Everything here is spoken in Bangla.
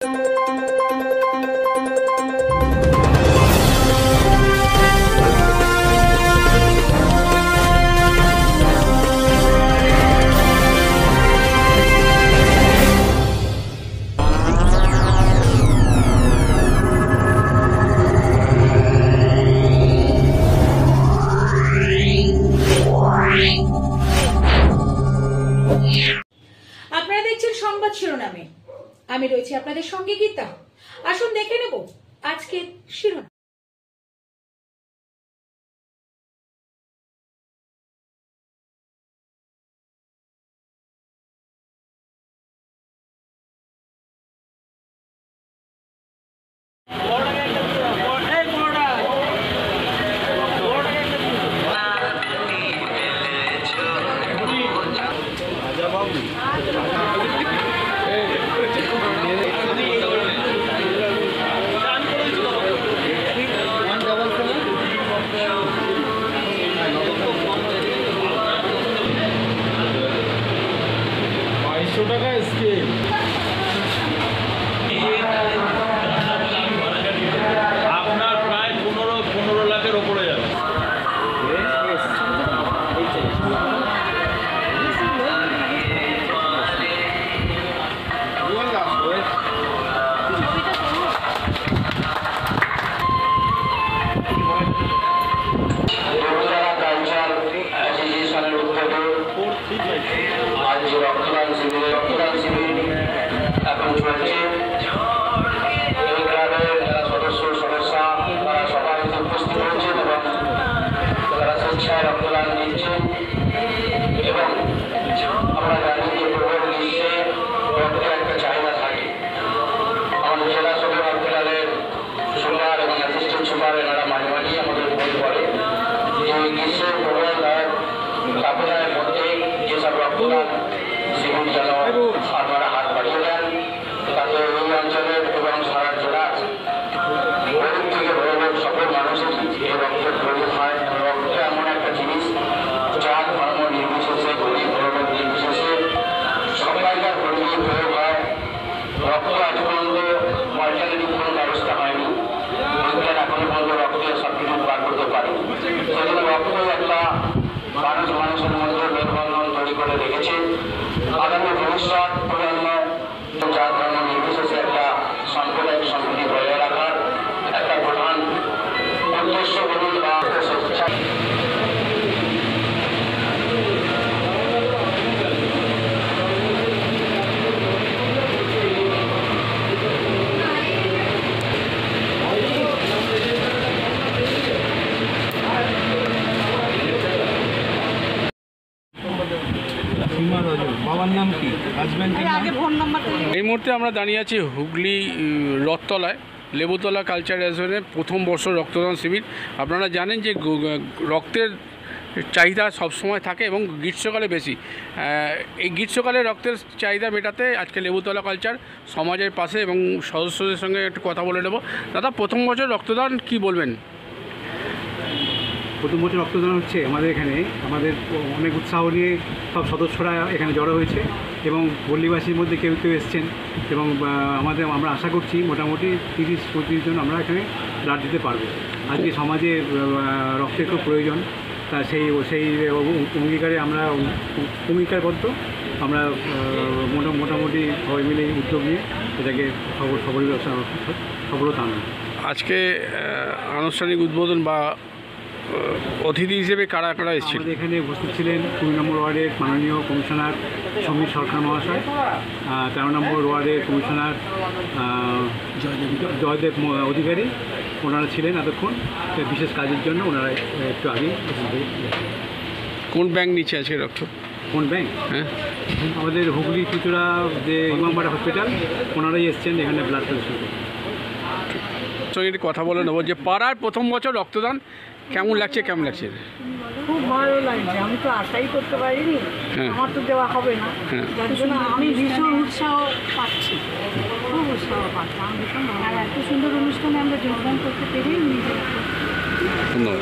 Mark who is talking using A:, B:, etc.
A: আপনারা দেখছেন সংবাদ শিরোনামে, আমি রয়েছি আপনাদের সঙ্গে গীতা। আসুন দেখে নেব আজকে শিরোনাম।
B: আপনার প্রায় 15 লাখের ওপরে যাবে।
C: রক্তদান শিবির এখন চলছে। এই ক্লাবের যারা সদস্যা তারা সবাই উপস্থিত হয়েছেন এবং তারা স্বেচ্ছায় রক্তদান দিচ্ছেন। এবং আমরা জানি যে প্রবল গ্রীষ্মে রক্তের একটা চাহিদা থাকে। আমাদের জেলা সদর হাসপাতালের সুপার এবং অ্যাসিস্ট্যান্ট সুপার এনারা মাঝে মাঝেই আমাদের ফোন করে যে গ্রীষ্মের প্রবল তাপদানের মধ্যে যেসব রক্তদান শিবির যেন আপনারা হাত বাড়িয়ে দেন, তাতে এই অঞ্চলের এবং সারা জেলার গরিব থেকে বড় সকল মানুষের এই রক্তের প্রয়োজন হয়। রক্ত এমন একটা জিনিস জাত ধর্ম নির্বিশেষে, গরিব বড় নির্বিশেষে সবাইকার প্রয়োজন প্রয়োগ হয়। রক্ত আজ পর্যন্ত অল্টারনেটিভ কোনো ব্যবস্থা হয়নি। বিজ্ঞান এখনো পর্যন্ত রক্তের সব কিছু বার করতে পারে। সেজন্য রক্ত একটা মানুষের মধ্যে মেলবন্ধন তৈরি করে রেখেছে। আগামী ভবিষ্যৎ প্রজন্ম যার ধর্ম নির্বিশেষে একটা সাম্প্রদায়িক সম্প্রীতি বজায় রাখার একটা প্রধান উদ্দেশ্য বলুন বা স্বেচ্ছা।
D: বাবার নাম কি?
E: এই মুহূর্তে আমরা দাঁড়িয়ে আছি হুগলি রথতলায়, লেবুতলা কালচার অ্যাসোসিয়েশনের প্রথম বর্ষ রক্তদান শিবির। আপনারা জানেন যে রক্তের চাহিদা সবসময় থাকে এবং গ্রীষ্মকালে বেশি। এই গ্রীষ্মকালে রক্তের চাহিদা মেটাতে আজকে লেবুতলা কালচার সমাজের পাশে এবং সদস্যদের সঙ্গে একটু কথা বলে নেব। দাদা, প্রথম বছর রক্তদান কি বলবেন?
D: প্রথম বছর রক্তদান হচ্ছে আমাদের এখানে, আমাদের অনেক উৎসাহ নিয়ে সব সদস্যরা এখানে জড়ো হয়েছে এবং পল্লীবাসীর মধ্যে কেউ কেউ এসছেন এবং আমরা আশা করছি মোটামুটি 30-35 জন আমরা এখানে ব্লাড দিতে পারবো। আজকে সমাজে রক্তের খুব প্রয়োজন, তা সেই অঙ্গীকারে আমরা অঙ্গীকারবদ্ধ। আমরা মোটামুটি সবাই মিলে উদ্যোগ নিয়ে এটাকে সফলতা আনব।
E: আজকে আনুষ্ঠানিক উদ্বোধন বা অতিথি হিসেবে কারা কারা এসেছেন?
D: আমাদের এখানে উপস্থিত ছিলেন 2 নম্বর ওয়ার্ডের মাননীয় কমিশনার সমীর সরকার মহাশয়, 13 নম্বর ওয়ার্ডের কমিশনার জয়দেব অধিকারী। ওনারা ছিলেন এতক্ষণ বিশেষ কাজের জন্য, ওনারা একটু আগে।
E: কোন ব্যাংক নিচ্ছে আজকে রক্ত?
D: কোন ব্যাংক?
E: হ্যাঁ,
D: আমাদের হুগলি চুচুড়া যে ইমামবাড়া হসপিটাল, ওনারাই এসছেন এখানে ব্লাড কালেকশন করতে।
E: সঙ্গে কথা বলে নেবো যে পাড়ার প্রথম বছর রক্তদান কেমন লাগছে?
F: খুব ভালো লাগছে। আমি তো আশাই করতে পারিনি আমার তো দেওয়া হবে না, যার জন্য আমি ভীষণ উৎসাহ পাচ্ছি, খুব উৎসাহ পাচ্ছি। আমি ভীষণ ভালো, আর এত সুন্দর অনুষ্ঠানে আমরা যোগদান করতে পেরেই নিজে
E: ধন্যবাদ।